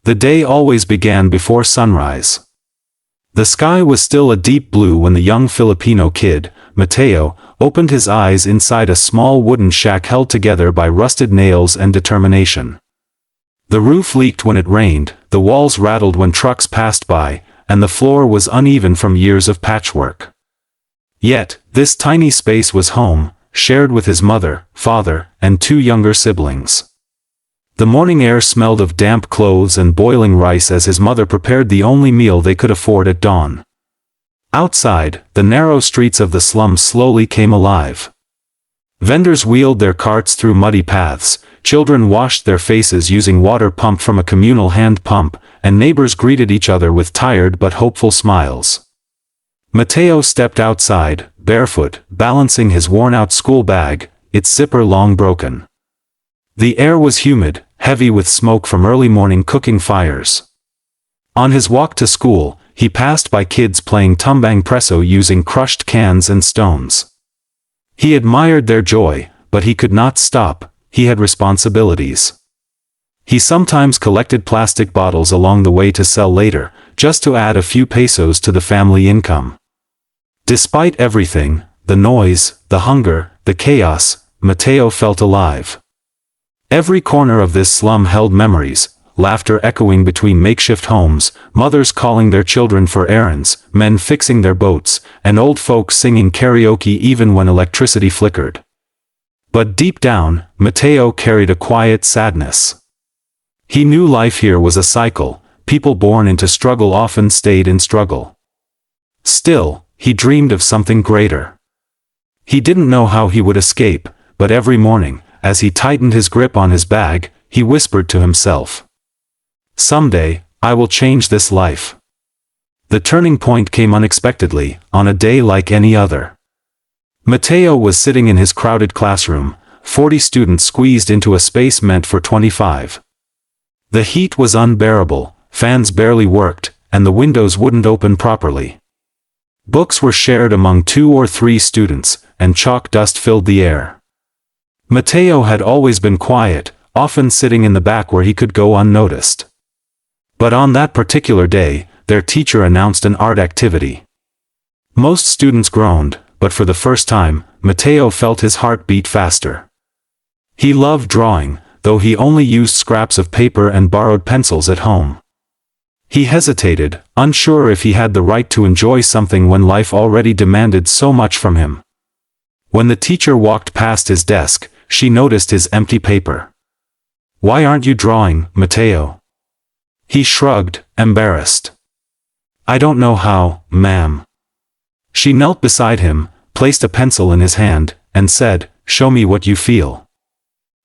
The day always began before sunrise. The sky was still a deep blue when the young Filipino kid, Mateo, opened his eyes inside a small wooden shack held together by rusted nails and determination. The roof leaked when it rained, the walls rattled when trucks passed by, and the floor was uneven from years of patchwork. Yet, this tiny space was home, shared with his mother, father, and 2 younger siblings. The morning air smelled of damp clothes and boiling rice as his mother prepared the only meal they could afford at dawn. Outside, the narrow streets of the slum slowly came alive. Vendors wheeled their carts through muddy paths, children washed their faces using water pumped from a communal hand pump, and neighbors greeted each other with tired but hopeful smiles. Mateo stepped outside, barefoot, balancing his worn-out school bag, its zipper long broken. The air was humid, heavy with smoke from early morning cooking fires. On his walk to school, he passed by kids playing tumbang preso using crushed cans and stones. He admired their joy, but he could not stop. He had responsibilities. He sometimes collected plastic bottles along the way to sell later, just to add a few pesos to the family income. Despite everything, the noise, the hunger, the chaos, Mateo felt alive. Every corner of this slum held memories, laughter echoing between makeshift homes, mothers calling their children for errands, men fixing their boats, and old folks singing karaoke even when electricity flickered. But deep down, Mateo carried a quiet sadness. He knew life here was a cycle, people born into struggle often stayed in struggle. Still, he dreamed of something greater. He didn't know how he would escape, but every morning, as he tightened his grip on his bag, he whispered to himself, "Someday, I will change this life." The turning point came unexpectedly, on a day like any other. Mateo was sitting in his crowded classroom, 40 students squeezed into a space meant for 25. The heat was unbearable, fans barely worked, and the windows wouldn't open properly. Books were shared among 2 or 3 students, and chalk dust filled the air. Mateo had always been quiet, often sitting in the back where he could go unnoticed. But on that particular day, their teacher announced an art activity. Most students groaned, but for the first time, Mateo felt his heart beat faster. He loved drawing, though he only used scraps of paper and borrowed pencils at home. He hesitated, unsure if he had the right to enjoy something when life already demanded so much from him. When the teacher walked past his desk, she noticed his empty paper. "Why aren't you drawing, Mateo?" He shrugged, embarrassed. "I don't know how, ma'am." She knelt beside him, placed a pencil in his hand, and said, "Show me what you feel.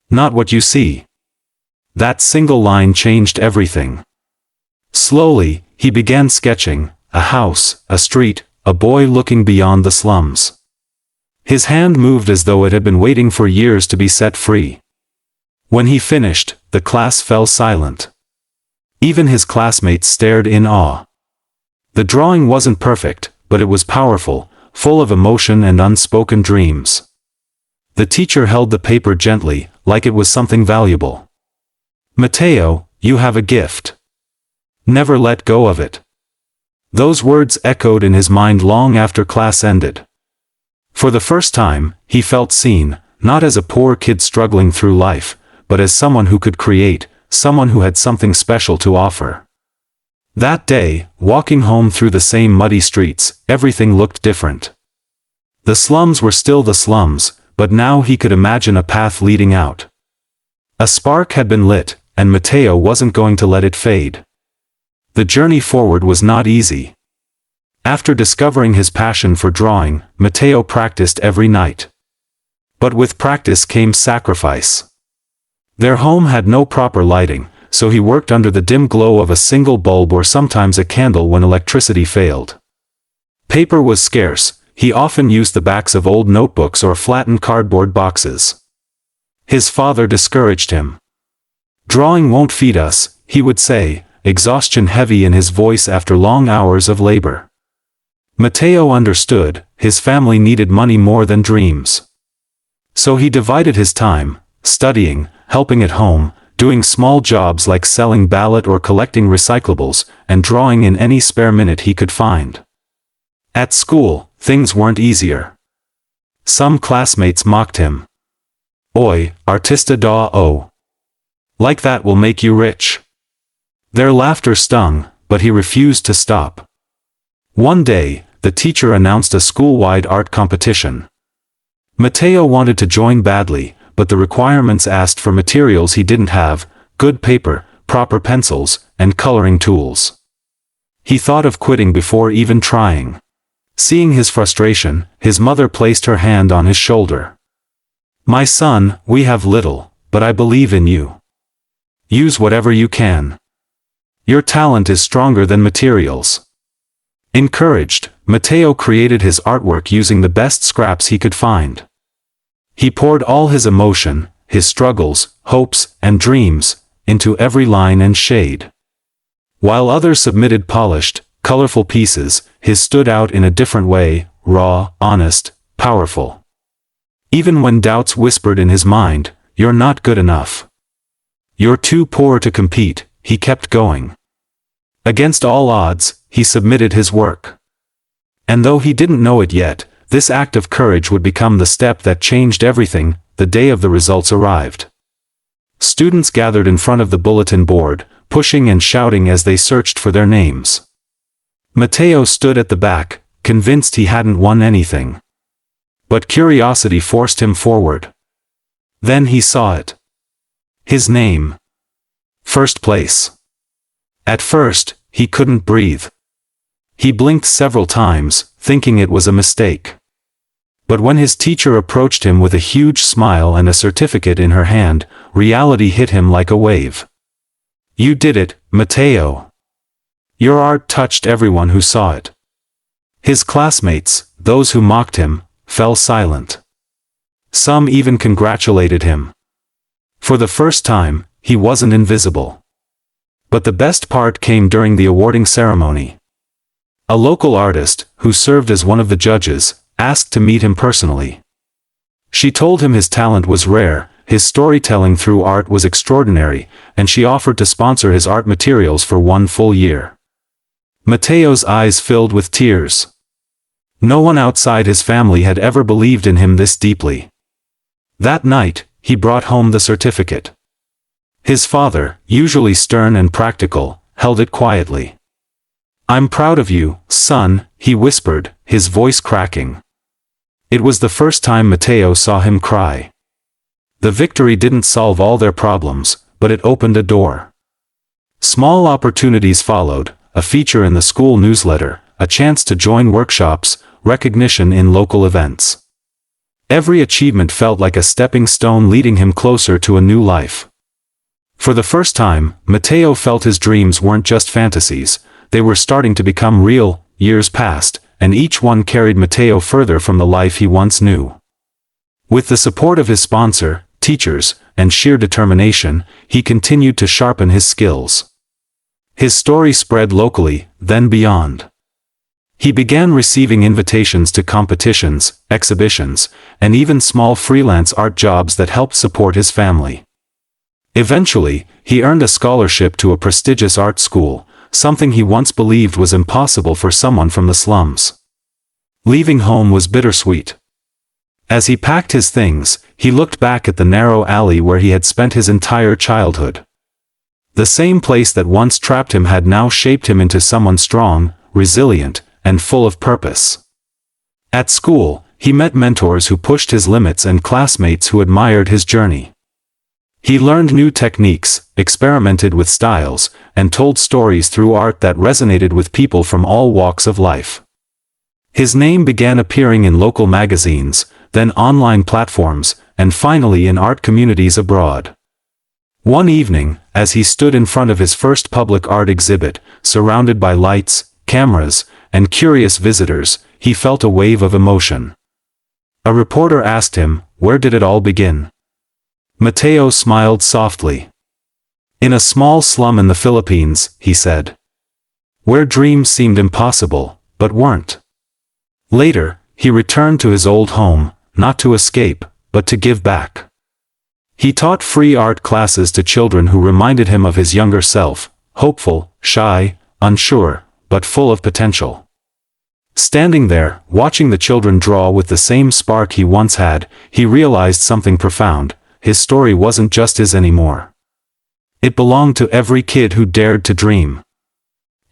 Not what you see." That single line changed everything. Slowly, he began sketching, a house, a street, a boy looking beyond the slums. His hand moved as though it had been waiting for years to be set free. When he finished, the class fell silent. Even his classmates stared in awe. The drawing wasn't perfect, but it was powerful, full of emotion and unspoken dreams. The teacher held the paper gently, like it was something valuable. "Mateo, you have a gift. Never let go of it." Those words echoed in his mind long after class ended. For the first time, he felt seen, not as a poor kid struggling through life, but as someone who could create, someone who had something special to offer. That day, walking home through the same muddy streets, everything looked different. The slums were still the slums, but now he could imagine a path leading out. A spark had been lit, and Mateo wasn't going to let it fade. The journey forward was not easy. After discovering his passion for drawing, Mateo practiced every night. But with practice came sacrifice. Their home had no proper lighting, so he worked under the dim glow of a single bulb or sometimes a candle when electricity failed. Paper was scarce, he often used the backs of old notebooks or flattened cardboard boxes. His father discouraged him. "Drawing won't feed us," he would say, exhaustion heavy in his voice after long hours of labor. Mateo understood, his family needed money more than dreams. So he divided his time, studying, helping at home, doing small jobs like selling ballot or collecting recyclables, and drawing in any spare minute he could find. At school, things weren't easier. Some classmates mocked him. "Oi, artista da o. Like that will make you rich." Their laughter stung, but he refused to stop. One day, the teacher announced a school-wide art competition. Mateo wanted to join badly, but the requirements asked for materials he didn't have: good paper, proper pencils, and coloring tools. He thought of quitting before even trying. Seeing his frustration, his mother placed her hand on his shoulder. "My son, we have little, but I believe in you. Use whatever you can. Your talent is stronger than materials." Encouraged, Mateo created his artwork using the best scraps he could find. He poured all his emotion, his struggles, hopes, and dreams, into every line and shade. While others submitted polished, colorful pieces, his stood out in a different way: raw, honest, powerful. Even when doubts whispered in his mind, "You're not good enough. You're too poor to compete," he kept going. Against all odds, he submitted his work. And though he didn't know it yet, this act of courage would become the step that changed everything. The day of the results arrived. Students gathered in front of the bulletin board, pushing and shouting as they searched for their names. Mateo stood at the back, convinced he hadn't won anything. But curiosity forced him forward. Then he saw it. His name. First place. At first, he couldn't breathe. He blinked several times, thinking it was a mistake. But when his teacher approached him with a huge smile and a certificate in her hand, reality hit him like a wave. "You did it, Mateo. Your art touched everyone who saw it." His classmates, those who mocked him, fell silent. Some even congratulated him. For the first time, he wasn't invisible. But the best part came during the awarding ceremony. A local artist, who served as one of the judges, asked to meet him personally. She told him his talent was rare, his storytelling through art was extraordinary, and she offered to sponsor his art materials for 1 full year. Mateo's eyes filled with tears. No one outside his family had ever believed in him this deeply. That night, he brought home the certificate. His father, usually stern and practical, held it quietly. "I'm proud of you, son," he whispered, his voice cracking. It was the first time Mateo saw him cry. The victory didn't solve all their problems, but it opened a door. Small opportunities followed: a feature in the school newsletter, a chance to join workshops, recognition in local events. Every achievement felt like a stepping stone leading him closer to a new life. For the first time, Mateo felt his dreams weren't just fantasies, they were starting to become real. Years passed, and each one carried Mateo further from the life he once knew. With the support of his sponsor, teachers, and sheer determination, he continued to sharpen his skills. His story spread locally, then beyond. He began receiving invitations to competitions, exhibitions, and even small freelance art jobs that helped support his family. Eventually, he earned a scholarship to a prestigious art school, something he once believed was impossible for someone from the slums. Leaving home was bittersweet. As he packed his things, he looked back at the narrow alley where he had spent his entire childhood. The same place that once trapped him had now shaped him into someone strong, resilient, and full of purpose. At school, he met mentors who pushed his limits and classmates who admired his journey. He learned new techniques, experimented with styles, and told stories through art that resonated with people from all walks of life. His name began appearing in local magazines, then online platforms, and finally in art communities abroad. One evening, as he stood in front of his first public art exhibit, surrounded by lights, cameras, and curious visitors, he felt a wave of emotion. A reporter asked him, "Where did it all begin?" Mateo smiled softly. "In a small slum in the Philippines," he said. "Where dreams seemed impossible, but weren't." Later, he returned to his old home, not to escape, but to give back. He taught free art classes to children who reminded him of his younger self, hopeful, shy, unsure, but full of potential. Standing there, watching the children draw with the same spark he once had, he realized something profound: his story wasn't just his anymore. It belonged to every kid who dared to dream.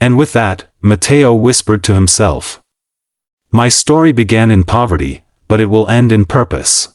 And with that, Mateo whispered to himself, "My story began in poverty, but it will end in purpose."